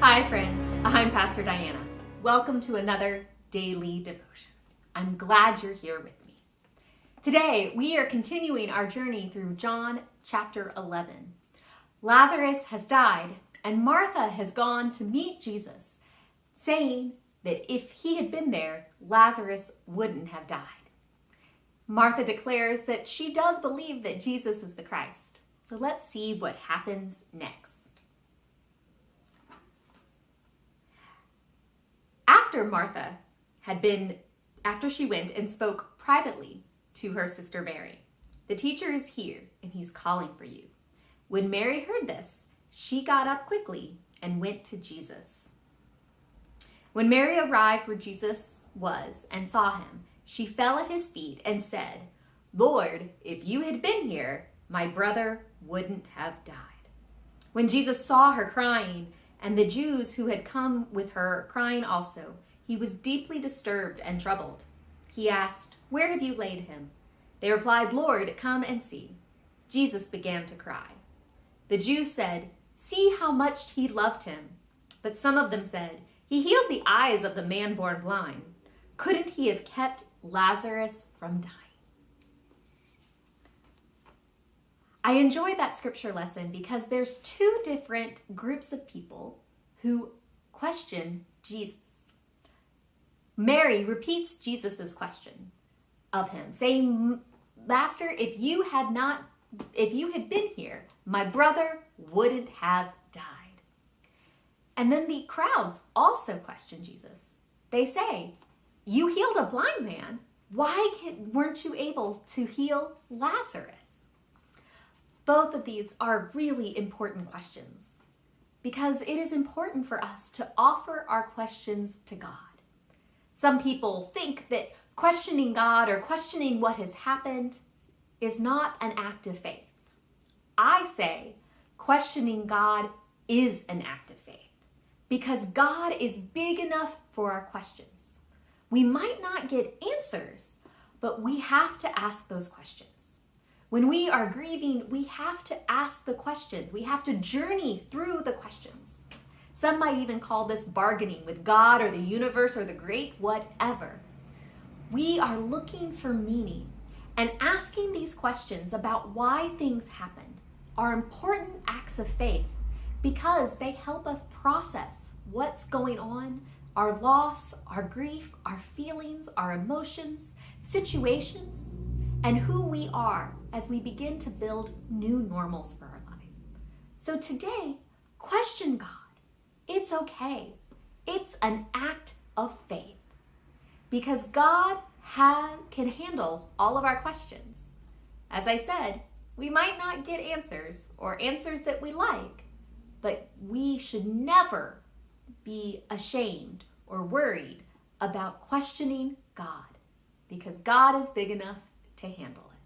Hi friends, I'm Pastor Diana. Welcome to another daily devotion. I'm glad you're here with me. Today, we are continuing our journey through John chapter 11. Lazarus has died, and Martha has gone to meet Jesus, saying that if he had been there, Lazarus wouldn't have died. Martha declares that she does believe that Jesus is the Christ. So let's see what happens next. After she went and spoke privately to her sister Mary, "The teacher is here, and he's calling for you." When Mary heard this, she got up quickly and went to Jesus. When Mary arrived where Jesus was and saw him, she fell at his feet and said, "Lord, if you had been here, my brother wouldn't have died." When Jesus saw her crying, and the Jews who had come with her crying also, he was deeply disturbed and troubled. He asked, "Where have you laid him?" They replied, "Lord, come and see." Jesus began to cry. The Jews said, "See how much he loved him." But some of them said, "He healed the eyes of the man born blind. Couldn't he have kept Lazarus from dying?" I enjoy that scripture lesson because there's two different groups of people who question Jesus. Mary repeats Jesus' question of him, saying, "Master, if you had been here, my brother wouldn't have died." And then the crowds also question Jesus. They say, "You healed a blind man. Why weren't you able to heal Lazarus?" Both of these are really important questions because it is important for us to offer our questions to God. Some people think that questioning God or questioning what has happened is not an act of faith. I say questioning God is an act of faith because God is big enough for our questions. We might not get answers, but we have to ask those questions. When we are grieving, we have to ask the questions. We have to journey through the questions. Some might even call this bargaining with God or the universe or the great whatever. We are looking for meaning, and asking these questions about why things happened are important acts of faith because they help us process what's going on, our loss, our grief, our feelings, our emotions, situations, and who we are as we begin to build new normals for our life. So today, question God. It's okay. It's an act of faith because God can handle all of our questions. As I said, we might not get answers or answers that we like, but we should never be ashamed or worried about questioning God because God is big enough to handle it.